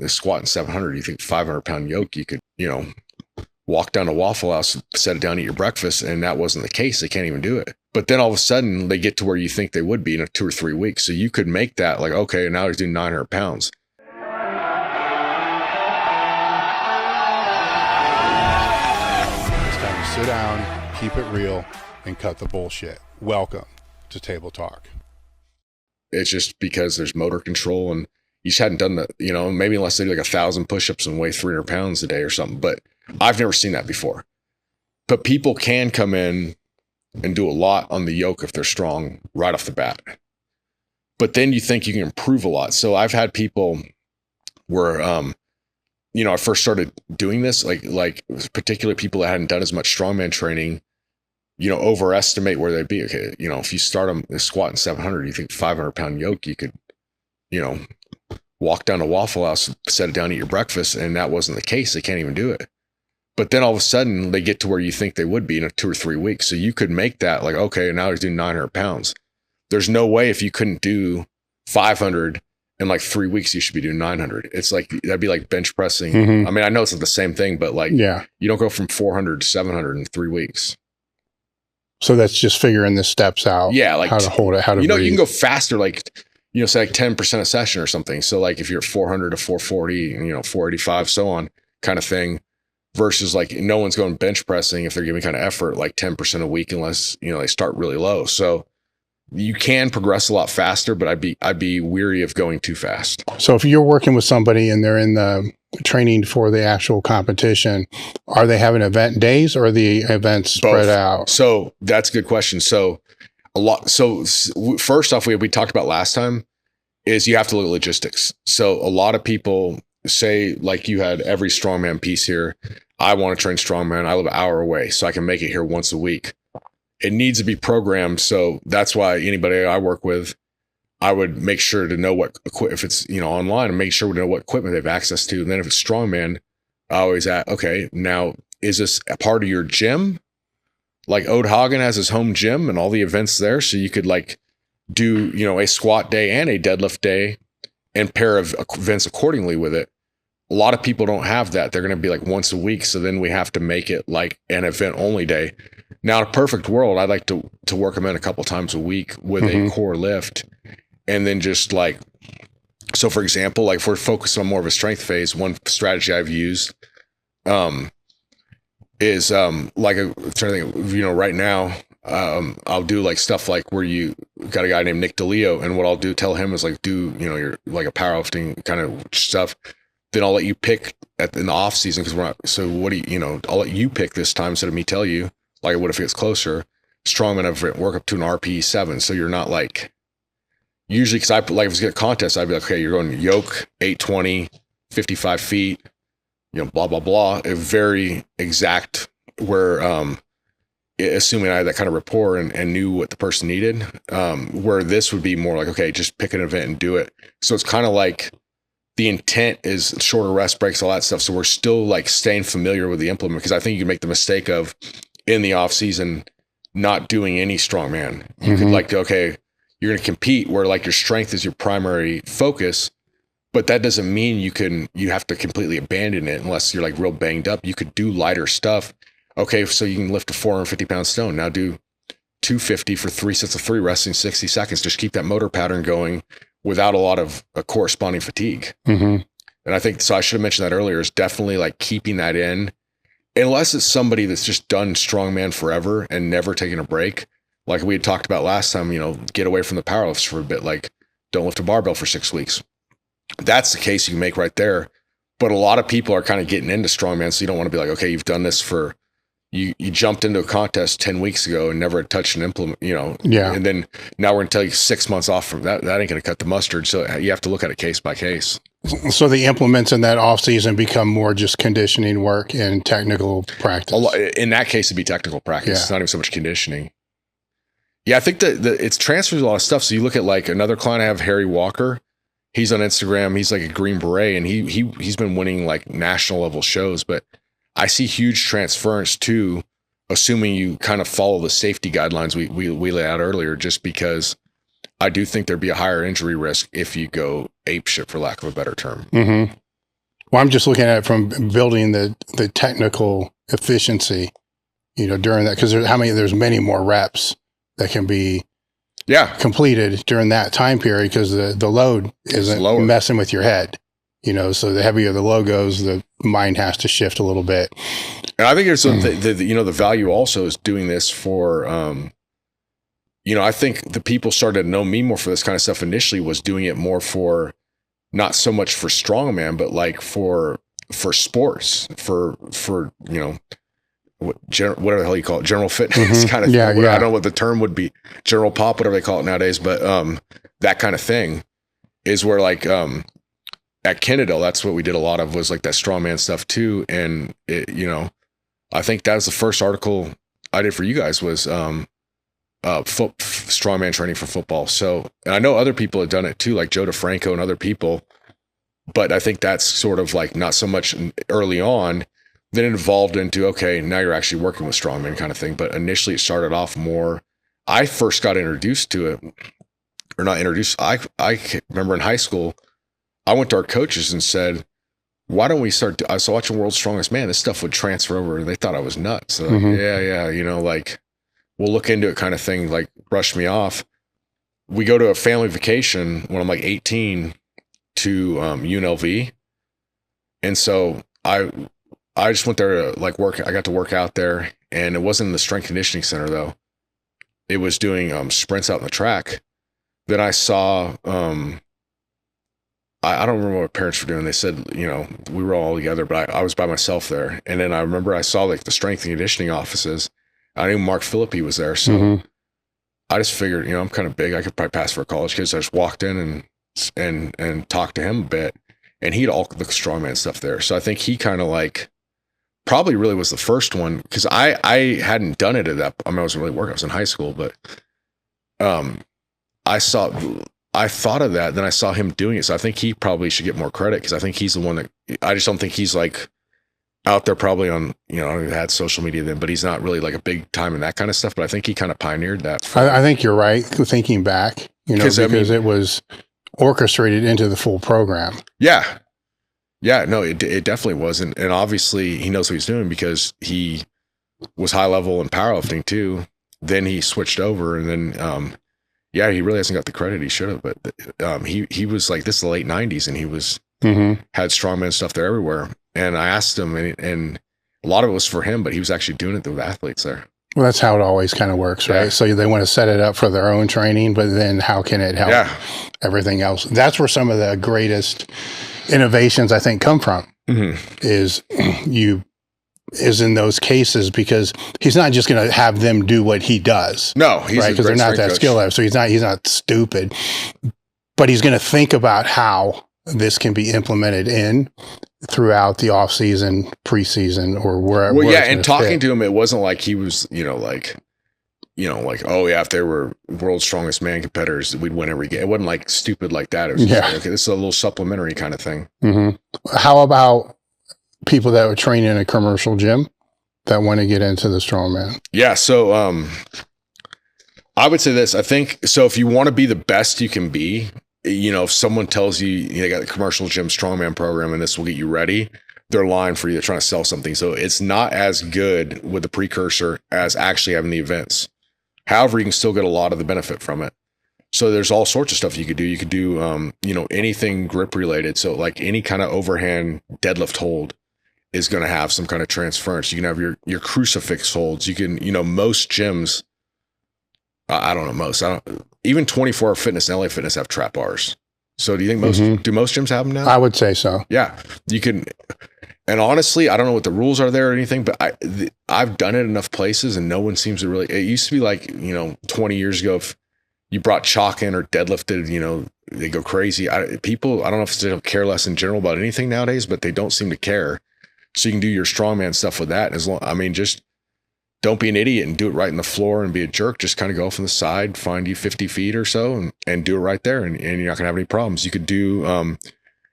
squatting 700, you think 500-pound yoke, you could, walk down to Waffle House, set it down, eat your breakfast. And that wasn't the case. They can't even do it. But then all of a sudden they get to where you think they would be in 2 or 3 weeks. So you could make that like, okay, now he's doing 900 pounds. It's time to sit down, keep it real, and cut the bullshit. Welcome to Table Talk. It's just because there's motor control and you just hadn't done that, maybe unless they do like 1,000 push-ups and weigh 300 pounds a day or something. But I've never seen that before. But people can come in and do a lot on the yoke if they're strong right off the bat. But then you think you can improve a lot. So I've had people where, I first started doing this, like particularly people that hadn't done as much strongman training, overestimate where they'd be. Okay, if you start them squatting 700, you think 500-pound yoke, you could, walk down to Waffle House, set it down, eat your breakfast. And that wasn't the case. They can't even do it. But then all of a sudden they get to where you think they would be in 2 or 3 weeks. So you could make that like, okay, now he's doing 900 pounds. There's no way if you couldn't do 500 in like 3 weeks, you should be doing 900. It's like, that'd be like bench pressing. Mm-hmm. I mean, I know it's not the same thing, but like, you don't go from 400 to 700 in 3 weeks. So that's just figuring the steps out. Yeah. Like how to hold it, how to breathe. You can go faster, like, say like 10% a session or something. So like if you're 400 to 440, 485, so on kind of thing. Versus like no one's going bench pressing if they're giving kind of effort like 10% a week unless they start really low. So you can progress a lot faster, but I'd be weary of going too fast. So if you're working with somebody and they're in the training for the actual competition, are they having event days or are the events spread out? So that's a good question. So first off, we talked about last time is you have to look at logistics. So a lot of people say like you had every strongman piece here. I want to train strongman. I live an hour away, so I can make it here once a week. It needs to be programmed. So that's why anybody I work with, I would make sure to know what if it's, online, and make sure we know what equipment they have access to. And then if it's strongman, I always ask, okay, now is this a part of your gym? Like Ode Hagen has his home gym and all the events there. So you could like do, a squat day and a deadlift day and pair of events accordingly with it. A lot of people don't have that. They're going to be like once a week. So then we have to make it like an event only day. Now, in a perfect world, I'd like to work them in a couple times a week with a core lift. And then just like, so for example, like if we're focused on more of a strength phase, one strategy I've used is like I'm trying to think, right now, I'll do like stuff like where you got a guy named Nick DeLeo, and what I'll tell him is like do your like a powerlifting kind of stuff. Then I'll let you pick in the off season because we're not. So what do you I'll let you pick this time instead of me tell you like what if it gets closer. Strongman event work up to an RPE 7, so you're not like usually because I like if it's a contest I'd be like, okay, you're going yoke 820, 55 feet, blah blah blah, a very exact where assuming I had that kind of rapport and knew what the person needed, where this would be more like, okay, just pick an event and do it. So it's kind of like the intent is shorter rest breaks, all that stuff. So we're still like staying familiar with the implement because I think you can make the mistake of in the off season not doing any strongman. You could like, okay, you're going to compete where like your strength is your primary focus, but that doesn't mean you have to completely abandon it unless you're like real banged up. You could do lighter stuff. Okay, so you can lift a 450-pound stone. Now do 250 for 3 sets of 3, resting 60 seconds. Just keep that motor pattern going without a lot of corresponding fatigue. And I think, so I should have mentioned that earlier, is definitely like keeping that in, unless it's somebody that's just done strongman forever and never taken a break. Like we had talked about last time, get away from the powerlifts for a bit, like don't lift a barbell for 6 weeks. That's the case you can make right there. But a lot of people are kind of getting into strongman. So you don't want to be like, okay, you've done this for, you jumped into a contest 10 weeks ago and never touched an implement, and then now we're going to tell you 6 months off from that. That ain't going to cut the mustard. So you have to look at it case by case. So the implements in that off season become more just conditioning work and technical practice. In that case, it'd be technical practice. It's not even so much conditioning. Yeah, I think that it's transfers a lot of stuff. So you look at like another client I have, Harry Walker. He's on Instagram. He's like a Green Beret, and he's been winning like national level shows. But I see huge transference too, assuming you kind of follow the safety guidelines we laid out earlier, just because I do think there'd be a higher injury risk if you go ape shit, for lack of a better term. Well, I'm just looking at it from building the technical efficiency, during that, because there's many more reps that can be completed during that time period, because the load isn't messing with your head, so the heavier the load goes, the mind has to shift a little bit. And I think there's the value also is doing this for, I think the people started to know me more for this kind of stuff initially, was doing it more for, not so much for strongman, but like for sports, for whatever the hell you call it, general fitness kind of thing. I don't know what the term would be, general pop, whatever they call it nowadays, but that kind of thing is where, like, at Kennedale, that's what we did a lot of, was like that strongman stuff too. And it, I think that was the first article I did for you guys, was strongman training for football. So, and I know other people have done it too, like Joe DeFranco and other people, but I think that's sort of like not so much early on. Then it evolved into, okay, now you're actually working with strongman kind of thing. But initially it started off more, I first got introduced to it, or not introduced. I remember in high school, I went to our coaches and said, why don't we start, I was watching World's Strongest Man, this stuff would transfer over, and they thought I was nuts. So like, like, we'll look into it kind of thing, like brush me off. We go to a family vacation when I'm like 18 to UNLV. And so I just went there to like work. I got to work out there, and it wasn't in the strength conditioning center though. It was doing sprints out in the track. Then I saw, I don't remember what parents were doing. They said, we were all together, but I was by myself there. And then I remember I saw like the strength and conditioning offices. I knew Mark Philippi was there. So I just figured, I'm kind of big. I could probably pass for a college kid. So I just walked in and talked to him a bit, and he had all the strongman stuff there. So I think he kind of like probably really was the first one, because I hadn't done it at that. I wasn't really working. I was in high school, but I thought of that. Then I saw him doing it. So I think he probably should get more credit, because I think he's the one that, I just don't think he's like out there probably on, I don't even had social media then, but he's not really like a big time in that kind of stuff. But I think he kind of pioneered that. I think you're right. Thinking back, because it was orchestrated into the full program. Yeah. Yeah, no, it definitely was. And obviously he knows what he's doing, because he was high level in powerlifting too. Then he switched over, and then, he really hasn't got the credit he should have, but he was like, this is the late 90s, and he was, had strongman stuff there everywhere. And I asked him, and a lot of it was for him, but he was actually doing it with athletes there. Well, that's how it always kind of works, right? Yeah. So they want to set it up for their own training, but then how can it help everything else? That's where some of the greatest innovations, I think, come from, is in those cases, because he's not just going to have them do what he does. No, he's right, because they're not that skill level. So he's not stupid, but he's going to think about how this can be implemented throughout the off season, preseason, or where. Well, yeah, and talking to him, it wasn't like he was, like, oh yeah, if there were world's strongest man competitors, we'd win every game. It wasn't like stupid like that. It was just like, okay, this is a little supplementary kind of thing. How about people that would train in a commercial gym that want to get into the strongman? Yeah, so I would say this. I think so. If you want to be the best you can be, if someone tells you they got the commercial gym strongman program and this will get you ready, they're lying for you. They're trying to sell something. So it's not as good with the precursor as actually having the events. However, you can still get a lot of the benefit from it. So there's all sorts of stuff you could do. You could do, anything grip related. So like any kind of overhand deadlift hold is going to have some kind of transference. You can have your crucifix holds. You can, most gyms, even 24 Hour Fitness and LA Fitness have trap bars. So do you think do most gyms have them now? I would say so. Yeah, you can. And honestly, I don't know what the rules are there or anything, but I've done it enough places and no one seems to really, it used to be like, 20 years ago, if you brought chalk in or deadlifted, they go crazy. People, I don't know if they don't care less in general about anything nowadays, but they don't seem to care. So you can do your strongman stuff with that. Just don't be an idiot and do it right in the floor and be a jerk. Just kind of go from the side, find you 50 feet or so and do it right there. And you're not gonna have any problems. You could do,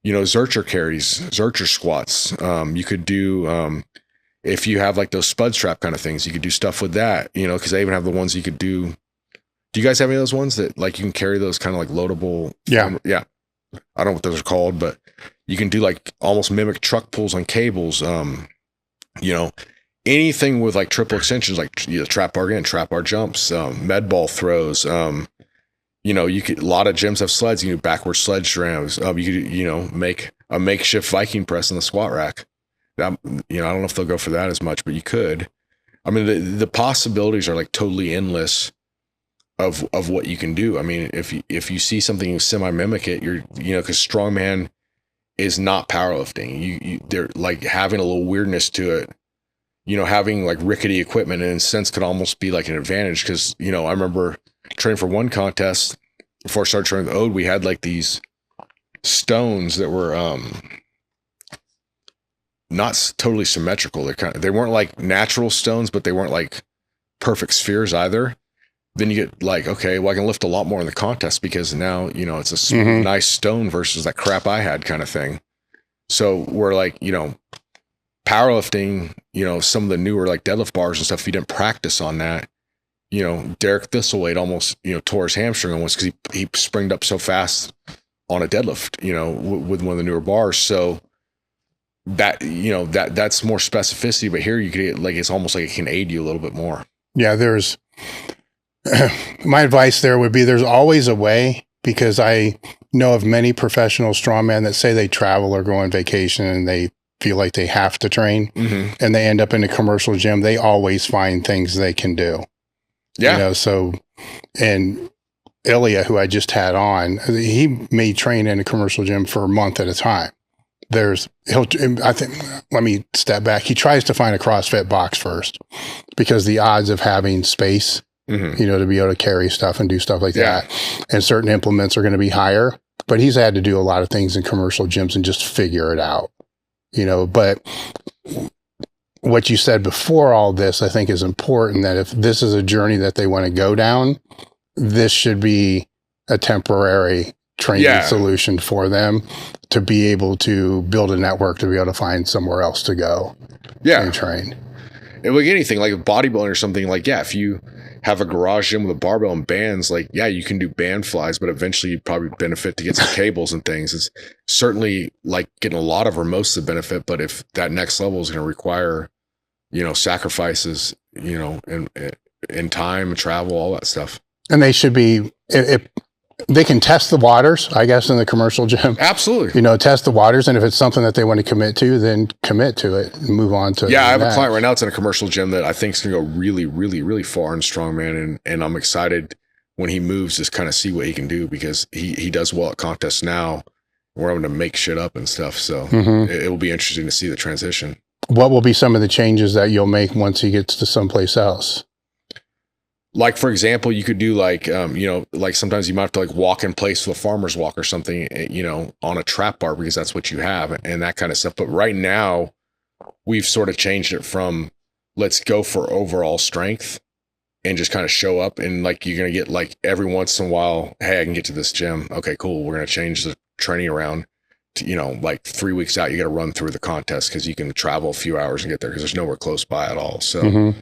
Zercher carries, Zercher squats. You could do, if you have like those spud strap kind of things, you could do stuff with that, cause they even have the ones you could do. Do you guys have any of those ones that like you can carry those kind of like loadable? Yeah. Yeah. I don't know what those are called, but You can do like almost mimic truck pulls on cables. You know, anything with like triple extensions, like trap bar in, trap bar jumps, med ball throws. You know, a lot of gyms have sleds. You can do backward sledge drams. You could, you know, make a makeshift Viking press in the squat rack. You know, I don't know if they'll go for that as much, but you could. I mean, the possibilities are like totally endless of what you can do. I mean, if you see something, you semi mimic it. You know, because strongman is not powerlifting. They're like having a little weirdness to it. You know, having like rickety equipment in a sense could almost be like an advantage. Because, you know, I remember training for one contest before I started training with Ode. We had like these stones that were not totally symmetrical. They weren't like natural stones, but they weren't like perfect spheres either. Then you get like, okay, well, I can lift a lot more in the contest because now, you know, it's a smooth, nice stone versus that crap I had kind of thing. So we're like, you know, powerlifting, you know, some of the newer like deadlift bars and stuff, if you didn't practice on that, you know, Derek Thistleweight almost, you know, tore his hamstring almost because he springed up so fast on a deadlift, you know, with one of the newer bars. So that, you know, that's more specificity, but here you could get like, it's almost like it can aid you a little bit more. Yeah, there's my advice there would be there's always a way, because I know of many professional strongmen that say they travel or go on vacation and they feel like they have to train and they end up in a commercial gym. They always find things they can do. Yeah. You know, so, and Ilya, who I just had on, he may train in a commercial gym for a month at a time. Let me step back. He tries to find a CrossFit box first because the odds of having space, you know, to be able to carry stuff and do stuff like that, and certain implements are going to be higher, but he's had to do a lot of things in commercial gyms and just figure it out, you know. But what you said before all this, I think is important, that if this is a journey that they want to go down, this should be a temporary training solution for them to be able to build a network, to be able to find somewhere else to go and train. And like anything, like a bodybuilding or something, like, if you have a garage gym with a barbell and bands, like, you can do band flies, but eventually you'd probably benefit to get some cables and things. It's certainly like getting a lot of or most of the benefit, but if that next level is going to require, you know, sacrifices, you know, in time, travel, all that stuff. And they should be, if they can test the waters, I guess, in the commercial gym. Absolutely. You know, test the waters. And if it's something that they want to commit to, then commit to it and move on to I have a client right now that's in a commercial gym that I think is going to go really, really, really far in strongman. And I'm excited when he moves to kind of see what he can do, because he does well at contests now. We're having to make shit up and stuff. So it will be interesting to see the transition. What will be some of the changes that you'll make once he gets to someplace else? Like, for example, you could do like, you know, like sometimes you might have to like walk in place with a farmer's walk or something, you know, on a trap bar, because that's what you have and that kind of stuff. But right now we've sort of changed it from let's go for overall strength and just kind of show up, and like, you're going to get like every once in a while, hey, I can get to this gym. Okay, cool. We're going to change the training around to, you know, like 3 weeks out, you got to run through the contest because you can travel a few hours and get there because there's nowhere close by at all. So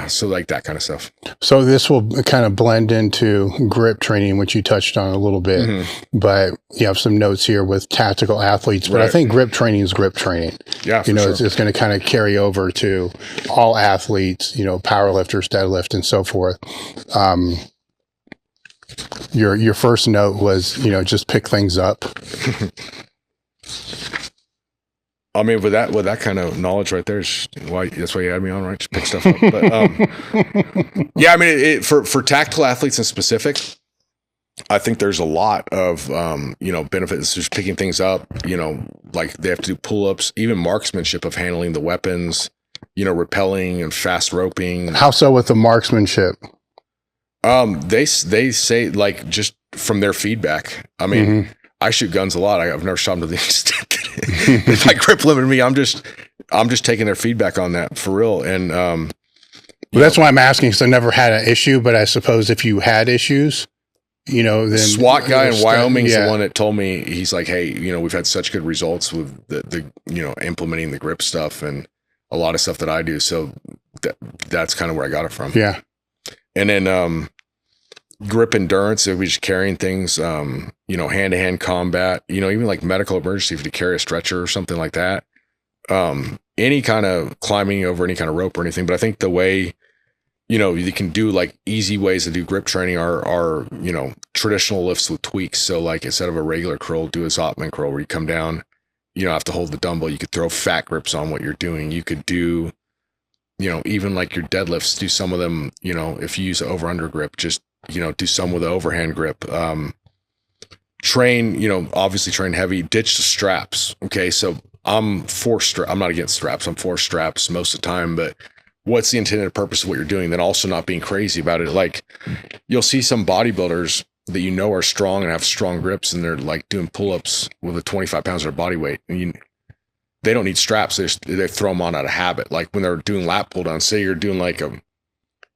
so like that kind of stuff. So this will kind of blend into grip training, which you touched on a little bit, but you have some notes here with tactical athletes, but I think grip training is grip training. Yeah. You know, it's going to kind of carry over to all athletes, you know, powerlifters, deadlift, and so forth. Your first note was, you know, just pick things up. I mean, with that kind of knowledge right there, that's why you had me on, right? Just pick stuff up. But I mean, for tactical athletes in specific, I think there's a lot of you know, benefits just picking things up. You know, like they have to do pull-ups, even marksmanship of handling the weapons. You know, rappelling and fast roping. How so with the marksmanship? They say, like, just from their feedback. I mean, I shoot guns a lot. I've never shot them to the extent that if I grip limited me, I'm just taking their feedback on that for real. And well, that's why I'm asking, because I never had an issue, but I suppose if you had issues, you know, then SWAT guy in Wyoming is the one that told me, he's like, hey, you know, we've had such good results with the you know, implementing the grip stuff and a lot of stuff that I do. So that's kind of where I got it from. Yeah. And then grip endurance, if we just carrying things, you know, hand-to-hand combat, you know, even like medical emergency, if you carry a stretcher or something like that, any kind of climbing over any kind of rope or anything. But I think the way, you know, you can do like easy ways to do grip training are, you know, traditional lifts with tweaks. So like instead of a regular curl, do a Zotman curl where you come down, you don't have to hold the dumbbell. You could throw fat grips on what you're doing. You could do, you know, even like your deadlifts, do some of them, you know, if you use an over-under grip, just, you know, do some with an overhand grip. Train, you know, obviously train heavy, ditch the straps. Okay. So I'm not against straps. I'm for straps most of the time, but what's the intended purpose of what you're doing? Then also not being crazy about it. Like you'll see some bodybuilders that you know are strong and have strong grips, and they're like doing pull-ups with a 25 pounds of their body weight. And they don't need straps. They throw them on out of habit. Like when they're doing lat pull down, say you're doing like a,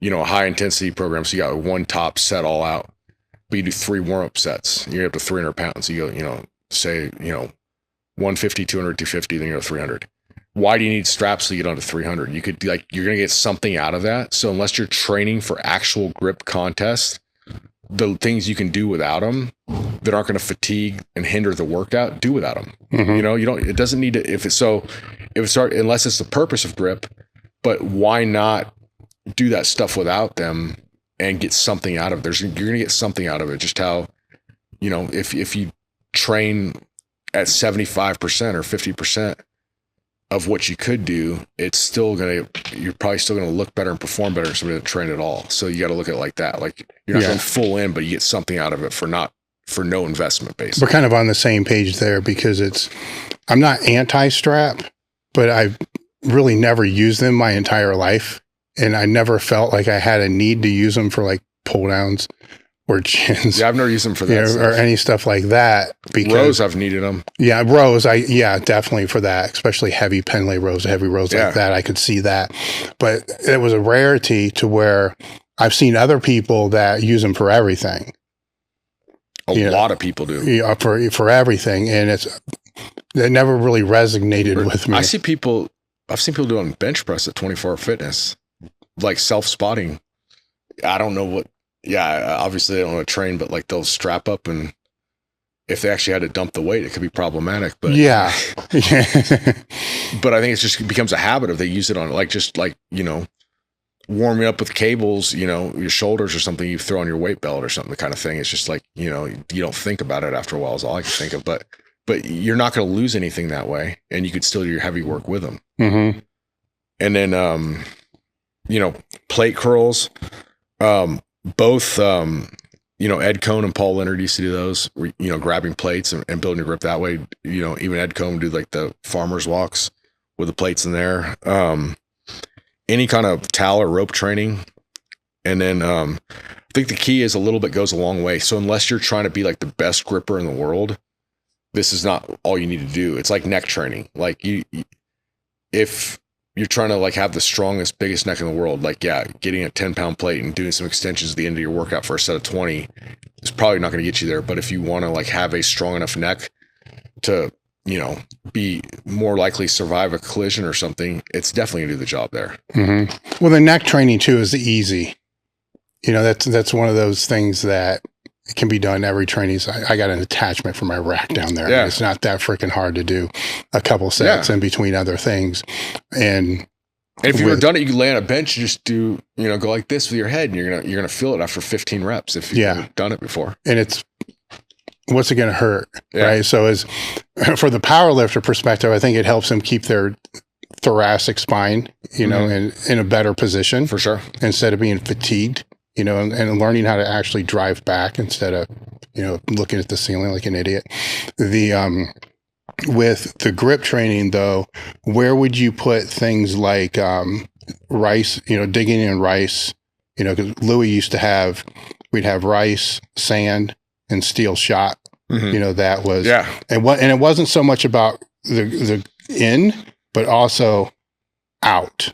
you know, a high intensity program. So you got one top set all out, but you do 3 warm-up sets. You're up to 300 pounds. You go, you know, say, you know, 150, 200, 250, then you go 300. Why do you need straps to get onto 300? You could like, you're going to get something out of that. So unless you're training for actual grip contest, the things you can do without them that aren't going to fatigue and hinder the workout, do without them. Mm-hmm. You know, it doesn't need to, unless it's the purpose of grip, but why not do that stuff without them and get something out of it? You're going to get something out of it. Just how, you know, if you train at 75% or 50% of what you could do, you're probably still going to look better and perform better than somebody that trained at all. So you got to look at it like that. Like you're not going full in, but you get something out of it for no investment basically. We're kind of on the same page there because I'm not anti-strap, but I've really never used them my entire life. And I never felt like I had a need to use them for like pull downs or chins. Yeah, I've never used them for that or any stuff like that. Because rows, I've needed them. Yeah, rows, definitely for that, especially heavy pendlay rows, heavy rows like that. I could see that. But it was a rarity to where I've seen other people that use them for everything. A lot of people do. Yeah, for everything. And it never really resonated with me. I've seen people doing bench press at 24 Fitness, like self-spotting. I don't know what. Yeah, obviously they don't want to train, but like they'll strap up, and if they actually had to dump the weight, it could be problematic. But yeah. But I think it becomes a habit of they use it on just like, you know, warming up with cables, you know, your shoulders or something you throw on your weight belt or something, the kind of thing. It's just like, you know, you don't think about it after a while is all I can think of, but you're not going to lose anything that way. And you could still do your heavy work with them. Mm-hmm. And then, you know, plate curls, both, you know, Ed Cohn and Paul Leonard used to do those, you know, grabbing plates and building your grip that way. You know, even Ed Cohn would do like the farmer's walks with the plates in there. Any kind of towel or rope training. And then I think the key is a little bit goes a long way. So unless you're trying to be like the best gripper in the world, this is not all you need to do. It's like neck training. Like if you're trying to like have the strongest, biggest neck in the world, like, yeah, getting a 10-pound plate and doing some extensions at the end of your workout for a set of 20 is probably not going to get you there. But if you want to like have a strong enough neck to, you know, be more likely survive a collision or something, it's definitely gonna do the job there. Mm-hmm. Well, the neck training too is easy. You know, that's one of those things that can be done every training. I got an attachment for my rack down there. Yeah. It's not that freaking hard to do a couple sets in between other things. And if you've ever done it, you can lay on a bench and just do, you know, go like this with your head, and you're gonna feel it after 15 reps if you've done it before. And what's it going to hurt? Right. So for the power lifter perspective, I think it helps them keep their thoracic spine, you know, in a better position for sure, instead of being fatigued, you know, and learning how to actually drive back instead of, you know, looking at the ceiling like an idiot. With the grip training though, where would you put things like, rice, you know, digging in rice, you know, cause Louis we'd have rice, sand, and steel shot. You know, that was, and it wasn't so much about the in, but also out,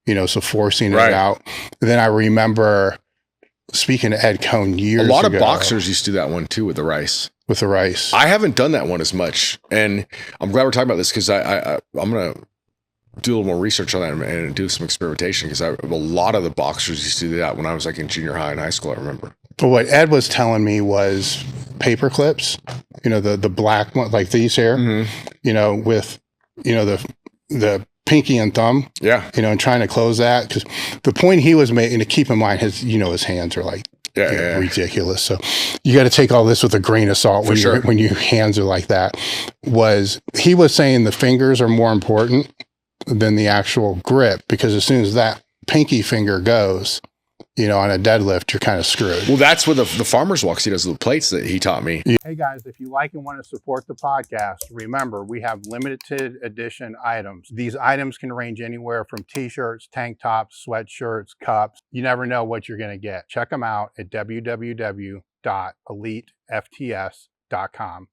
you know, so forcing it out. And then I remember speaking to Ed Cohn years ago. A lot of boxers used to do that one too with the rice. With the rice. I haven't done that one as much. And I'm glad we're talking about this because I'm going to do a little more research on that and do some experimentation because a lot of the boxers used to do that when I was like in junior high and high school, I remember. But what Ed was telling me was paper clips, the black one, like these here, with, the pinky and thumb, and trying to close that. Because the point he was making, to keep in mind, his hands are like ridiculous. So you got to take all this with a grain of salt when your hands are like that. He was saying the fingers are more important than the actual grip, because as soon as that pinky finger goes, on a deadlift, you're kind of screwed. Well, that's what the farmer's walks he does, the plates that he taught me. Hey guys, if you like and want to support the podcast, remember we have limited edition items. These items can range anywhere from t-shirts, tank tops, sweatshirts, cups. You never know what you're going to get. Check them out at www.elitefts.com.